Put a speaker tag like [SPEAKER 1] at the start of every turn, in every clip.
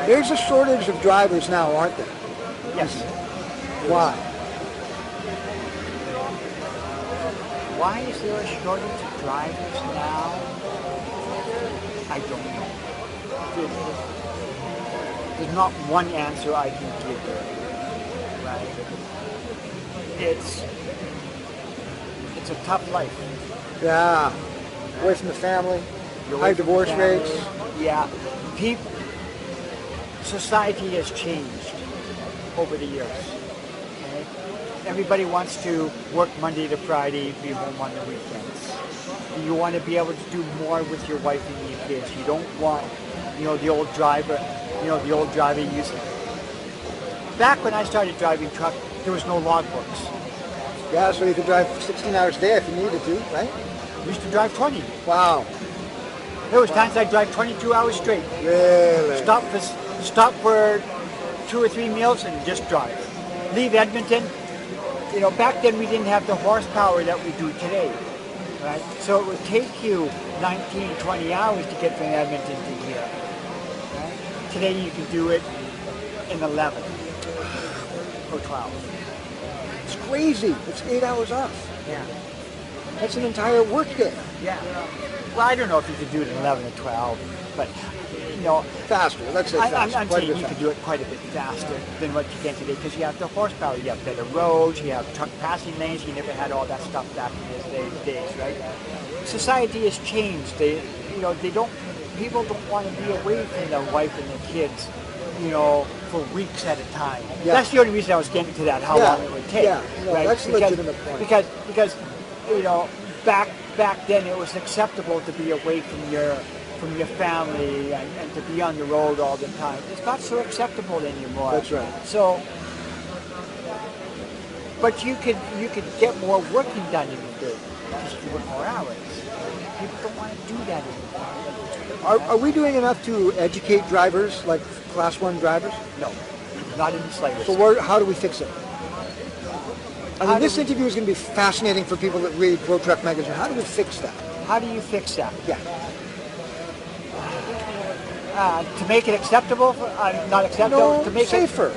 [SPEAKER 1] There's a shortage of drivers now, aren't there?
[SPEAKER 2] Yes.
[SPEAKER 1] Why?
[SPEAKER 2] Why is there a shortage of drivers now? I don't know. There's not one answer I can give you. Right? It's a tough life.
[SPEAKER 1] Yeah. Away from the family, high divorce rates.
[SPEAKER 2] Yeah. Society has changed over the years. Okay? Everybody wants to work Monday to Friday, be home on the weekends. You want to be able to do more with your wife and your kids. You don't want, the old driver, used to. Back when I started driving truck, there was no logbooks.
[SPEAKER 1] Yeah, so you could drive 16 hours a day if you needed to, right?
[SPEAKER 2] I used to drive 20.
[SPEAKER 1] Wow.
[SPEAKER 2] There was times I'd drive 22 hours straight.
[SPEAKER 1] Really?
[SPEAKER 2] Stop for 2 or 3 meals and just drive. Leave Edmonton. Back then we didn't have the horsepower that we do today. Right? So it would take you 19, 20 hours to get from Edmonton to here. Right? Today you can do it in 11 or 12.
[SPEAKER 1] It's crazy. It's 8 hours off.
[SPEAKER 2] Yeah.
[SPEAKER 1] That's an entire work day.
[SPEAKER 2] Yeah. Well, I don't know if you could do it in 11 or 12, but,
[SPEAKER 1] Faster. Let's say faster.
[SPEAKER 2] I'm saying you could do it quite a bit faster than what you can today because you have the horsepower, you have better roads, you have truck passing lanes, you never had all that stuff back in those days, right? Society has changed. People don't want to be away from their wife and their kids, for weeks at a time. Yeah. That's the only reason I was getting to that, how long it would take.
[SPEAKER 1] Yeah, no,
[SPEAKER 2] right?
[SPEAKER 1] That's a legitimate point.
[SPEAKER 2] Because back then it was acceptable to be away from your family and to be on the road all the time. It's not so acceptable anymore.
[SPEAKER 1] That's right.
[SPEAKER 2] So, but you could get more working done if you do. Just do it more hours. People don't want to do that anymore.
[SPEAKER 1] Are we doing enough to educate drivers, like Class 1 drivers?
[SPEAKER 2] No, not in the slightest.
[SPEAKER 1] So how do we fix it? This interview is going to be fascinating for people that read Road Truck Magazine. How do we fix that?
[SPEAKER 2] How do you fix that?
[SPEAKER 1] Yeah.
[SPEAKER 2] To make it acceptable, not acceptable,
[SPEAKER 1] No,
[SPEAKER 2] to make
[SPEAKER 1] safer.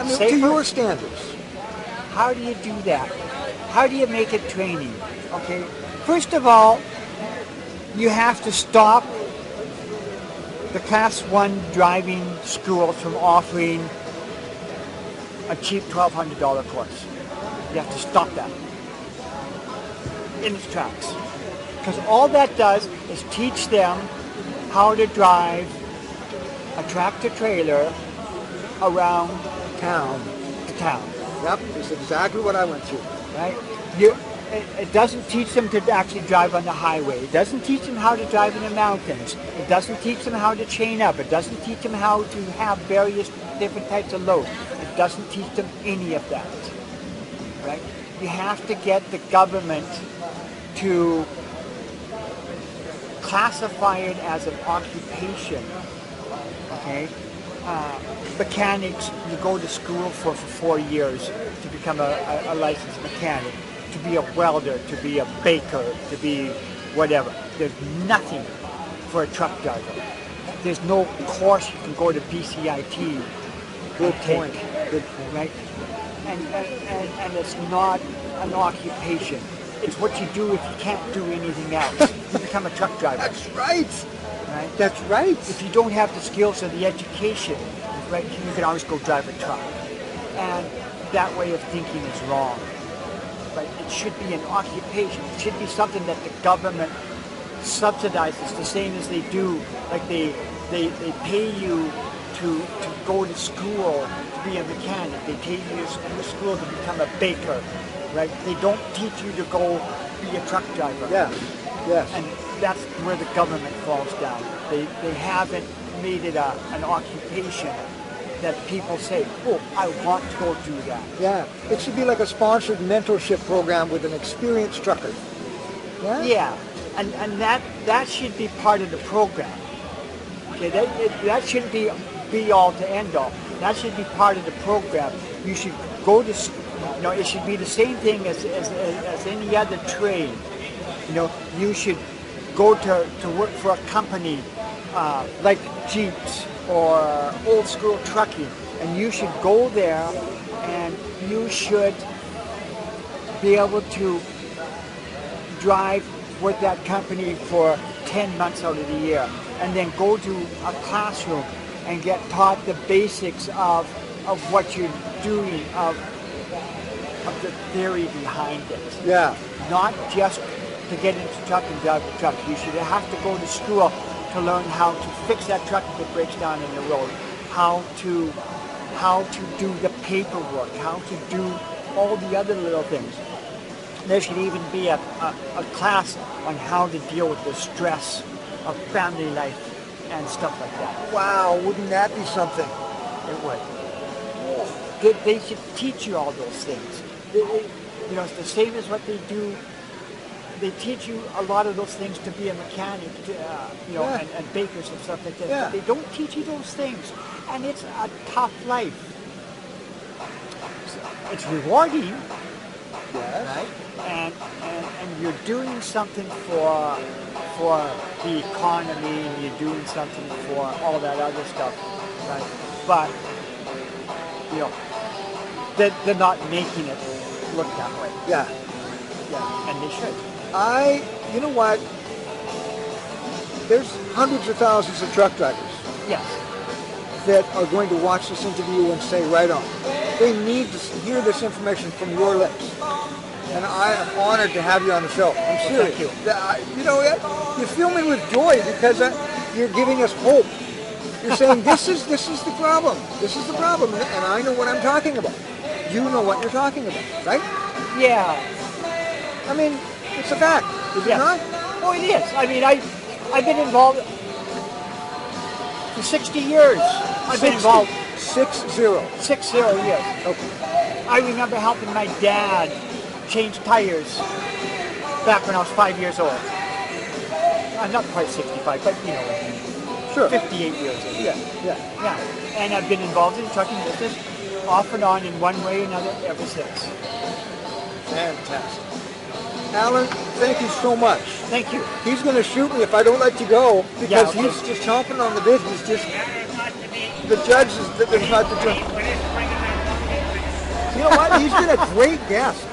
[SPEAKER 2] Safer?
[SPEAKER 1] To your standards.
[SPEAKER 2] How do you do that? How do you make it training? Okay, first of all, you have to stop the Class 1 driving schools from offering a cheap $1,200 course. You have to stop that in its tracks. Because all that does is teach them how to drive a tractor trailer around
[SPEAKER 1] Town.
[SPEAKER 2] the town.
[SPEAKER 1] Yep, that's exactly what I went through.
[SPEAKER 2] Right? It doesn't teach them to actually drive on the highway. It doesn't teach them how to drive in the mountains. It doesn't teach them how to chain up. It doesn't teach them how to have various different types of loads. It doesn't teach them any of that. Right? You have to get the government to classify it as an occupation. Okay? Mechanics, you go to school for 4 years to become a licensed mechanic, to be a welder, to be a baker, to be whatever. There's nothing for a truck driver. There's no course you can go to BCIT.
[SPEAKER 1] Good point. Good point.
[SPEAKER 2] Right? And it's not an occupation. It's what you do if you can't do anything else. You become a truck driver.
[SPEAKER 1] That's right.
[SPEAKER 2] Right?
[SPEAKER 1] That's right.
[SPEAKER 2] If you don't have the skills or the education, right, you can always go drive a truck. And that way of thinking is wrong. Right? It should be an occupation. It should be something that the government subsidizes, the same as they do. Like they pay you to go to school to be a mechanic. They pay you to school to become a baker. Right? They don't teach you to go be a truck driver.
[SPEAKER 1] Yeah. Yes.
[SPEAKER 2] And that's where the government falls down. They haven't made it an occupation that people say, oh, I want to go do that.
[SPEAKER 1] Yeah. It should be like a sponsored mentorship program with an experienced trucker. Yeah.
[SPEAKER 2] Yeah. And that should be part of the program. Okay, that shouldn't be all to end all. That should be part of the program. You should go to, it should be the same thing as any other trade. You should go to work for a company like Jeeps or old school trucking, and you should go there and you should be able to drive with that company for 10 months out of the year, and then go to a classroom and get taught the basics of what you're doing, of the theory behind it.
[SPEAKER 1] Yeah.
[SPEAKER 2] Not just to get into truck and drive the truck. You should have to go to school to learn how to fix that truck if it breaks down in the road, how to do the paperwork, how to do all the other little things. There should even be a class on how to deal with the stress of family life and stuff like that.
[SPEAKER 1] Wow, wouldn't that be something?
[SPEAKER 2] It would. They should teach you all those things. It's the same as what they do. They teach you a lot of those things to be a mechanic, and bakers and stuff like that.
[SPEAKER 1] Yeah.
[SPEAKER 2] But they don't teach you those things, and it's a tough life. It's rewarding,
[SPEAKER 1] Yes.
[SPEAKER 2] right? And you're doing something for the economy, and you're doing something for all that other stuff, right? But they're not making it look that way.
[SPEAKER 1] Yeah.
[SPEAKER 2] Yeah, and they should.
[SPEAKER 1] You know what? There's hundreds of thousands of truck drivers
[SPEAKER 2] Yes.
[SPEAKER 1] that are going to watch this interview and say, right on. They need to hear this information from your lips. And I am honored to have you on the show. I'm serious.
[SPEAKER 2] Thank you.
[SPEAKER 1] You fill me with joy because you're giving us hope. You're saying this is the problem. This is the problem, and I know what I'm talking about. You know what you're talking about, right?
[SPEAKER 2] Yeah.
[SPEAKER 1] I mean, it's a fact, is it not?
[SPEAKER 2] Oh, it is. I mean, I've been involved for 60 years. I've been involved
[SPEAKER 1] 60.
[SPEAKER 2] 60 years.
[SPEAKER 1] Okay.
[SPEAKER 2] I remember helping my dad change tires back when I was 5 years old. I'm not quite 65, but
[SPEAKER 1] Sure.
[SPEAKER 2] 58 years old.
[SPEAKER 1] Yeah.
[SPEAKER 2] And I've been involved in the trucking business off and on in one way or another ever since.
[SPEAKER 1] Fantastic. Alan, thank you so much.
[SPEAKER 2] Thank you.
[SPEAKER 1] He's going to shoot me if I don't let you go because
[SPEAKER 2] okay.
[SPEAKER 1] he's just chomping on the bit. He's just the judge is not the judge. You know what? He's been a great guest.